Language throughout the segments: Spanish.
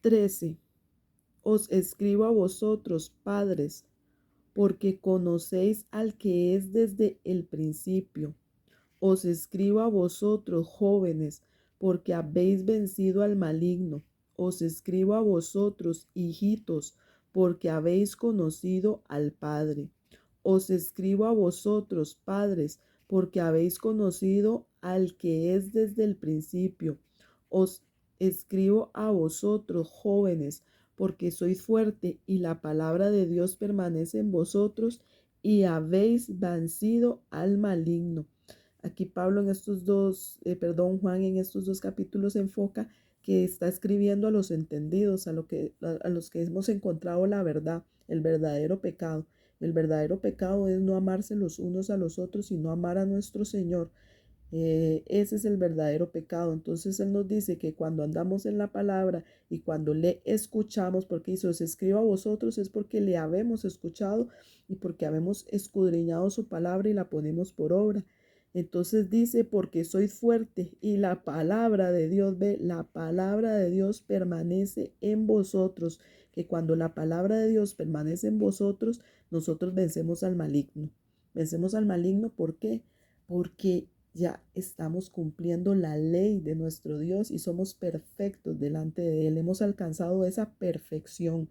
13. Os escribo a vosotros, padres, porque conocéis al que es desde el principio. Os escribo a vosotros, jóvenes, porque habéis vencido al maligno. Os escribo a vosotros, hijitos, porque habéis conocido al Padre. Os escribo a vosotros, padres, porque habéis conocido al que es desde el principio. Os escribo a vosotros, jóvenes, porque sois fuerte y la palabra de Dios permanece en vosotros y habéis vencido al maligno. Aquí Pablo en estos dos, Juan en estos dos capítulos enfoca que está escribiendo a los entendidos, a los que hemos encontrado la verdad, el verdadero pecado. El verdadero pecado es no amarse los unos a los otros, sino amar a nuestro Señor. Ese es el verdadero pecado. Entonces Él nos dice que cuando andamos en la palabra y cuando le escuchamos, porque hizo, se escriba a vosotros, es porque le habemos escuchado y porque habemos escudriñado su palabra y la ponemos por obra. Entonces dice, porque sois fuerte y la palabra de Dios, ve, la palabra de Dios permanece en vosotros, que cuando la palabra de Dios permanece en vosotros, nosotros vencemos al maligno. Vencemos al maligno, ¿por qué? Porque ya estamos cumpliendo la ley de nuestro Dios y somos perfectos delante de Él. Hemos alcanzado esa perfección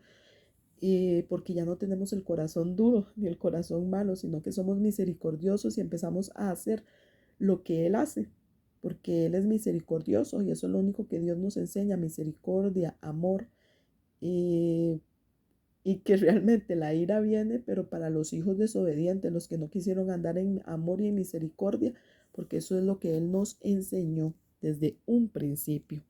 porque ya no tenemos el corazón duro ni el corazón malo, sino que somos misericordiosos y empezamos a hacer lo que Él hace, porque Él es misericordioso y eso es lo único que Dios nos enseña, misericordia, amor, eh, y que realmente la ira viene, pero para los hijos desobedientes, los que no quisieron andar en amor y en misericordia, porque eso es lo que Él nos enseñó desde un principio.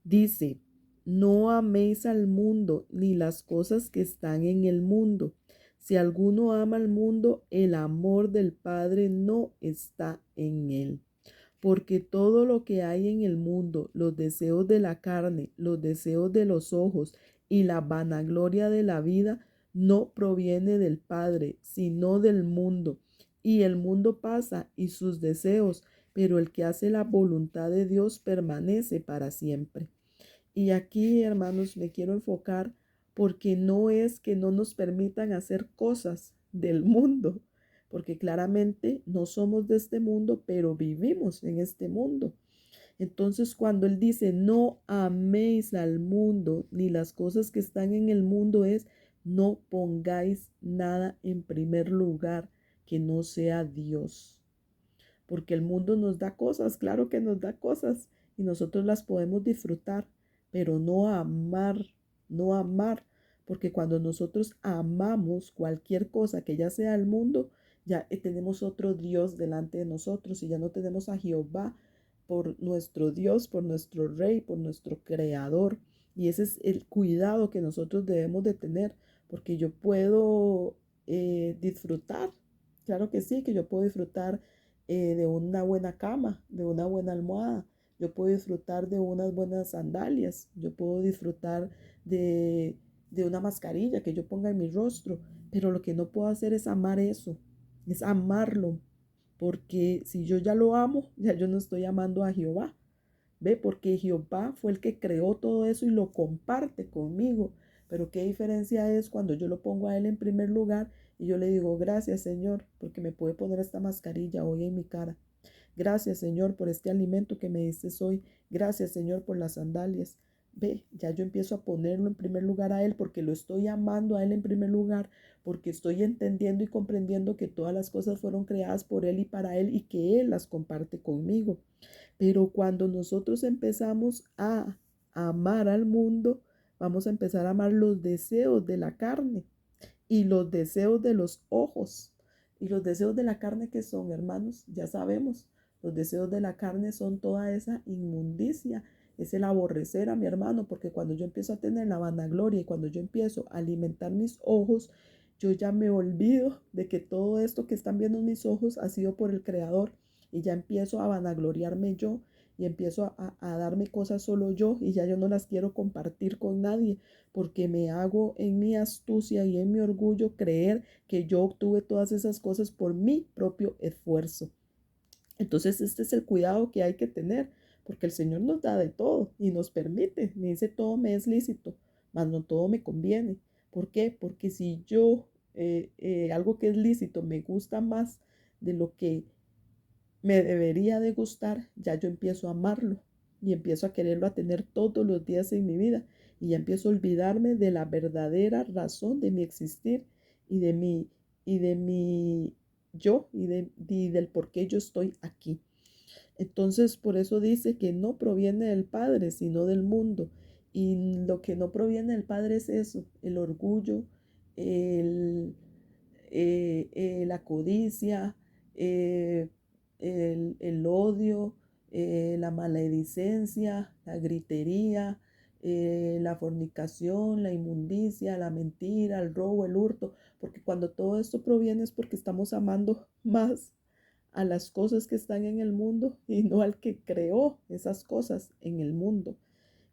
Dice, no améis al mundo ni las cosas que están en el mundo. Si alguno ama al mundo, el amor del Padre no está en él. Porque todo lo que hay en el mundo, los deseos de la carne, los deseos de los ojos y la vanagloria de la vida, no proviene del Padre, sino del mundo. Y el mundo pasa y sus deseos, pero el que hace la voluntad de Dios permanece para siempre. Y aquí, hermanos, me quiero enfocar porque no es que no nos permitan hacer cosas del mundo, porque claramente no somos de este mundo, pero vivimos en este mundo. Entonces, cuando Él dice, no améis al mundo ni las cosas que están en el mundo, es no pongáis nada en primer lugar que no sea Dios. Porque el mundo nos da cosas, claro que nos da cosas y nosotros las podemos disfrutar, pero no amar, no amar, porque cuando nosotros amamos cualquier cosa que ya sea el mundo, ya tenemos otro Dios delante de nosotros y ya no tenemos a Jehová por nuestro Dios, por nuestro Rey, por nuestro Creador. Y ese es el cuidado que nosotros debemos de tener, porque yo puedo disfrutar, claro que sí, que yo puedo disfrutar de una buena cama, de una buena almohada. Yo puedo disfrutar de unas buenas sandalias. Yo puedo disfrutar de una mascarilla que yo ponga en mi rostro. Pero lo que no puedo hacer es amar eso, es amarlo. Porque si yo ya lo amo, ya yo no estoy amando a Jehová. ¿Ve? Porque Jehová fue el que creó todo eso y lo comparte conmigo. Pero qué diferencia es cuando yo lo pongo a Él en primer lugar y yo le digo, gracias Señor, porque me puede poner esta mascarilla hoy en mi cara. Gracias Señor por este alimento que me diste hoy. Gracias Señor por las sandalias. Ve, ya yo empiezo a ponerlo en primer lugar a Él porque lo estoy amando a Él en primer lugar, porque estoy entendiendo y comprendiendo que todas las cosas fueron creadas por Él y para Él y que Él las comparte conmigo. Pero cuando nosotros empezamos a amar al mundo, vamos a empezar a amar los deseos de la carne y los deseos de los ojos. Y los deseos de la carne, que son, hermanos, ya sabemos, los deseos de la carne son toda esa inmundicia, es el aborrecer a mi hermano, porque cuando yo empiezo a tener la vanagloria y cuando yo empiezo a alimentar mis ojos, yo ya me olvido de que todo esto que están viendo mis ojos ha sido por el Creador y ya empiezo a vanagloriarme yo y empiezo a darme cosas solo yo y ya yo no las quiero compartir con nadie porque me hago en mi astucia y en mi orgullo creer que yo obtuve todas esas cosas por mi propio esfuerzo. Entonces este es el cuidado que hay que tener, porque el Señor nos da de todo y nos permite. Me dice, todo me es lícito, mas no todo me conviene. ¿Por qué? Porque si yo algo que es lícito me gusta más de lo que me debería de gustar, ya yo empiezo a amarlo y empiezo a quererlo a tener todos los días en mi vida y ya empiezo a olvidarme de la verdadera razón de mi existir y de mi yo y del por qué yo estoy aquí. Entonces, por eso dice que no proviene del Padre, sino del mundo. Y lo que no proviene del Padre es eso, el orgullo, el, la codicia, eh, el odio, la maledicencia, la gritería, la fornicación, la inmundicia, la mentira, el robo, el hurto, porque cuando todo esto proviene es porque estamos amando más a las cosas que están en el mundo y no al que creó esas cosas en el mundo.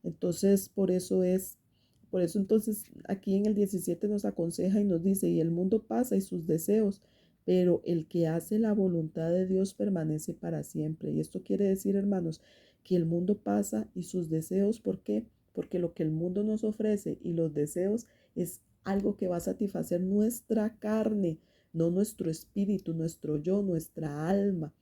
Entonces, por eso entonces aquí en el 17 nos aconseja y nos dice, y el mundo pasa y sus deseos, pero el que hace la voluntad de Dios permanece para siempre. Y esto quiere decir, hermanos, que el mundo pasa y sus deseos, ¿por qué? Porque lo que el mundo nos ofrece y los deseos es algo que va a satisfacer nuestra carne, no nuestro espíritu, nuestro yo, nuestra alma.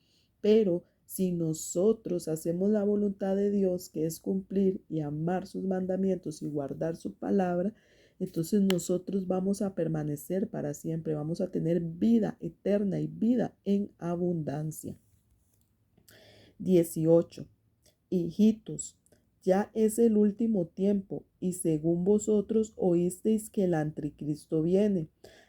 Pero si nosotros hacemos la voluntad de Dios, que es cumplir y amar sus mandamientos y guardar su palabra, entonces nosotros vamos a permanecer para siempre, vamos a tener vida eterna y vida en abundancia. 18. Hijitos, ya es el último tiempo, y según vosotros oísteis que el anticristo viene.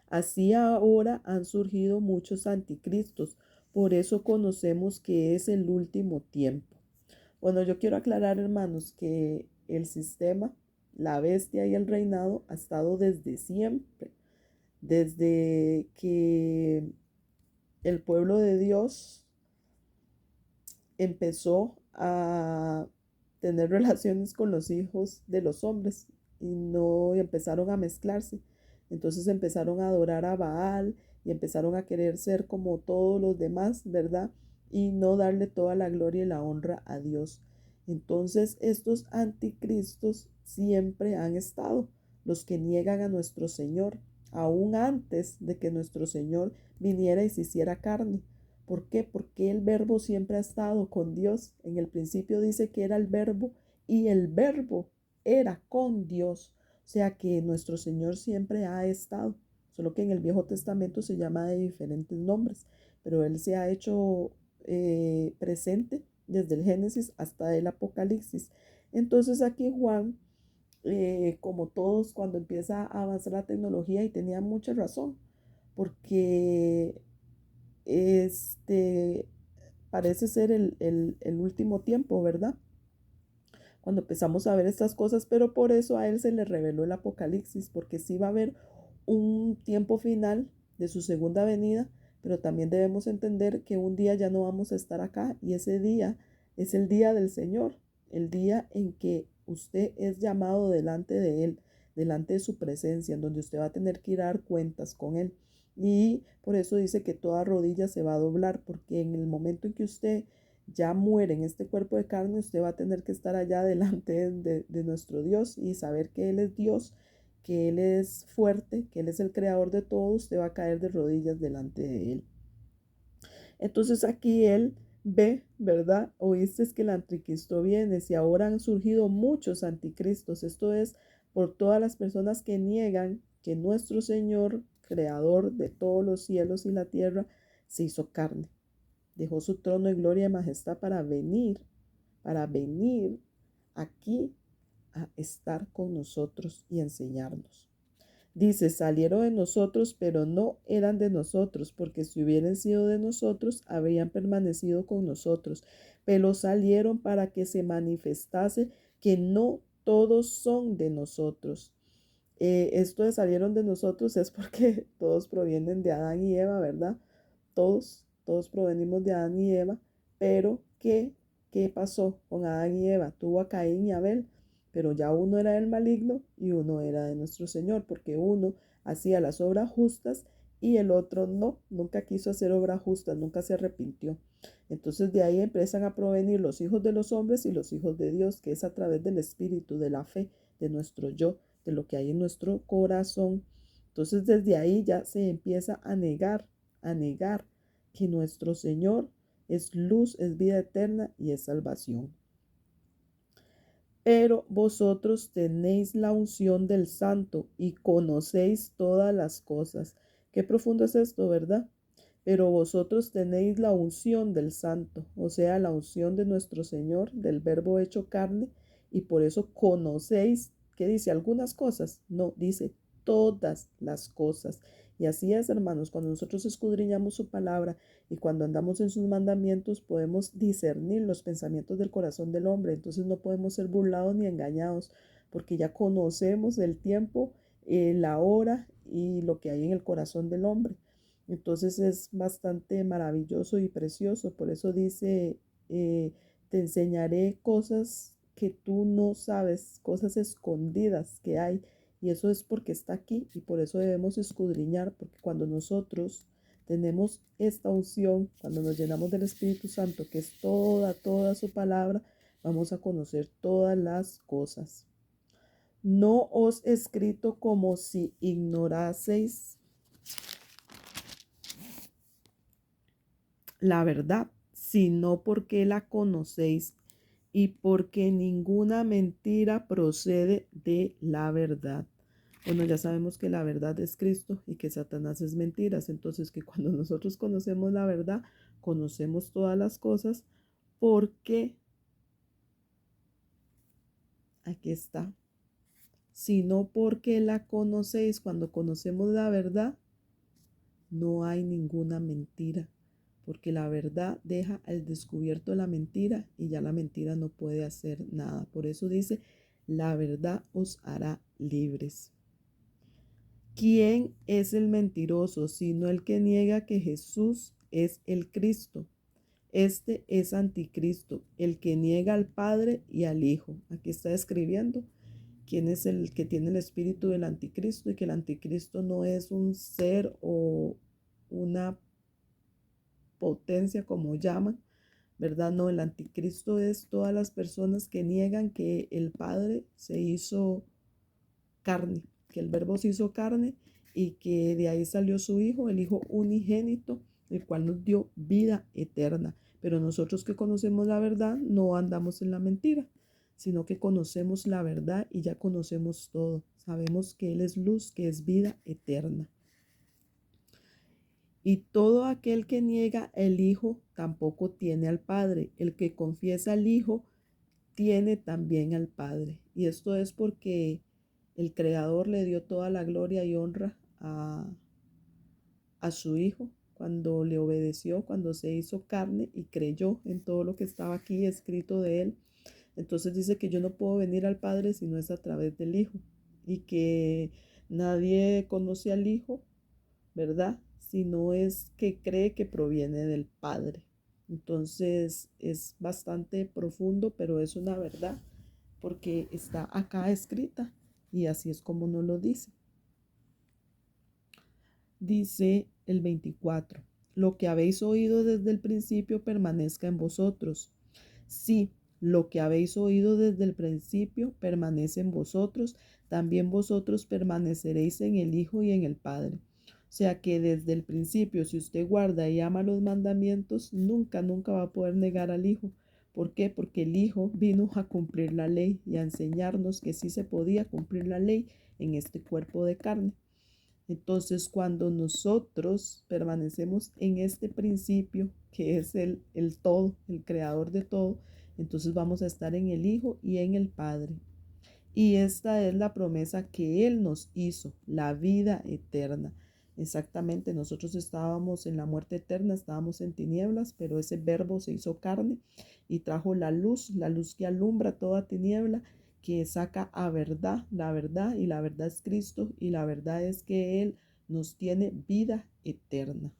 Así ahora han surgido muchos anticristos, por eso conocemos que es el último tiempo. Bueno, yo quiero aclarar, hermanos, que el sistema, la bestia y el reinado ha estado desde siempre, desde que el pueblo de Dios empezó a tener relaciones con los hijos de los hombres y no empezaron a mezclarse. Entonces empezaron a adorar a Baal y empezaron a querer ser como todos los demás, ¿verdad? Y no darle toda la gloria y la honra a Dios. Entonces estos anticristos siempre han estado, los que niegan a nuestro Señor, aún antes de que nuestro Señor viniera y se hiciera carne. ¿Por qué? Porque el verbo siempre ha estado con Dios. En el principio dice que era el verbo y el verbo era con Dios. O sea que nuestro Señor siempre ha estado. Solo que en el Viejo Testamento se llama de diferentes nombres. Pero Él se ha hecho presente desde el Génesis hasta el Apocalipsis. Entonces aquí Juan, como todos, cuando empieza a avanzar la tecnología, y tenía mucha razón, porque este parece ser el último tiempo, ¿verdad? Cuando empezamos a ver estas cosas, pero por eso a él se le reveló el Apocalipsis, porque sí va a haber un tiempo final de su segunda venida, pero también debemos entender que un día ya no vamos a estar acá y ese día es el día del Señor, el día en que usted es llamado delante de Él, delante de su presencia, en donde usted va a tener que ir a dar cuentas con Él. Y por eso dice que toda rodilla se va a doblar, porque en el momento en que usted ya muere en este cuerpo de carne, usted va a tener que estar allá delante de nuestro Dios y saber que Él es Dios, que Él es fuerte, que Él es el creador de todo. Usted va a caer de rodillas delante de Él. Entonces aquí Él ve, ¿verdad? Oíste que el anticristo viene. Si ahora han surgido muchos anticristos, esto es por todas las personas que niegan que nuestro Señor, creador de todos los cielos y la tierra, se hizo carne. Dejó su trono de gloria y majestad para venir aquí a estar con nosotros y enseñarnos. Dice, salieron de nosotros, pero no eran de nosotros, porque si hubieran sido de nosotros, habrían permanecido con nosotros. Pero salieron para que se manifestase que no todos son de nosotros. Esto de salieron de nosotros es porque todos provienen de Adán y Eva, ¿verdad? Todos provenimos de Adán y Eva, pero ¿qué pasó con Adán y Eva? Tuvo a Caín y Abel, pero ya uno era del maligno y uno era de nuestro Señor, porque uno hacía las obras justas y el otro no, nunca quiso hacer obras justas, nunca se arrepintió. Entonces de ahí empiezan a provenir los hijos de los hombres y los hijos de Dios, que es a través del espíritu, de la fe, de nuestro yo, de lo que hay en nuestro corazón. Entonces desde ahí ya se empieza a negar que nuestro Señor es luz, es vida eterna y es salvación. Pero vosotros tenéis la unción del Santo y conocéis todas las cosas. Qué profundo es esto, ¿verdad? Pero vosotros tenéis la unción del Santo, o sea, la unción de nuestro Señor, del Verbo hecho carne, y por eso conocéis, ¿qué dice? Algunas cosas. No, dice todas las cosas. Y así es, hermanos, cuando nosotros escudriñamos su palabra y cuando andamos en sus mandamientos, podemos discernir los pensamientos del corazón del hombre. Entonces no podemos ser burlados ni engañados, porque ya conocemos el tiempo, la hora y lo que hay en el corazón del hombre. Entonces es bastante maravilloso y precioso. Por eso dice, te enseñaré cosas que tú no sabes, cosas escondidas que hay. Y eso es porque está aquí y por eso debemos escudriñar, porque cuando nosotros tenemos esta unción, cuando nos llenamos del Espíritu Santo, que es toda su palabra, vamos a conocer todas las cosas. No os he escrito como si ignoraseis la verdad, sino porque la conocéis y porque ninguna mentira procede de la verdad. Bueno, ya sabemos que la verdad es Cristo y que Satanás es mentiras. Entonces, que cuando nosotros conocemos la verdad, conocemos todas las cosas, porque aquí está, sino porque la conocéis. Cuando conocemos la verdad, no hay ninguna mentira, porque la verdad deja al descubierto la mentira y ya la mentira no puede hacer nada. Por eso dice, la verdad os hará libres. ¿Quién es el mentiroso sino el que niega que Jesús es el Cristo? Este es anticristo, el que niega al Padre y al Hijo. Aquí está escribiendo quién es el que tiene el espíritu del anticristo, y que el anticristo no es un ser o una potencia como llaman, ¿verdad? No, el anticristo es todas las personas que niegan que el Padre se hizo carne, que el Verbo se hizo carne y que de ahí salió su Hijo, el Hijo unigénito, el cual nos dio vida eterna. Pero nosotros que conocemos la verdad no andamos en la mentira, sino que conocemos la verdad y ya conocemos todo. Sabemos que Él es luz, que es vida eterna. Y todo aquel que niega el Hijo tampoco tiene al Padre. El que confiesa al Hijo tiene también al Padre. Y esto es porque el Creador le dio toda la gloria y honra a su Hijo cuando le obedeció, cuando se hizo carne y creyó en todo lo que estaba aquí escrito de Él. Entonces dice que yo no puedo venir al Padre si no es a través del Hijo, y que nadie conoce al Hijo, ¿verdad? Si no es que cree que proviene del Padre. Entonces es bastante profundo, pero es una verdad porque está acá escrita y así es como nos lo dice. Dice el 24, lo que habéis oído desde el principio permanezca en vosotros. Sí, lo que habéis oído desde el principio permanece en vosotros, también vosotros permaneceréis en el Hijo y en el Padre. O sea que desde el principio, si usted guarda y ama los mandamientos, nunca va a poder negar al Hijo. ¿Por qué? Porque el Hijo vino a cumplir la ley y a enseñarnos que sí se podía cumplir la ley en este cuerpo de carne. Entonces, cuando nosotros permanecemos en este principio, que es el todo, el creador de todo, entonces vamos a estar en el Hijo y en el Padre. Y esta es la promesa que Él nos hizo, la vida eterna. Exactamente, nosotros estábamos en la muerte eterna, estábamos en tinieblas, pero ese Verbo se hizo carne y trajo la luz que alumbra toda tiniebla, que saca a verdad, y la verdad es Cristo, y la verdad es que Él nos tiene vida eterna.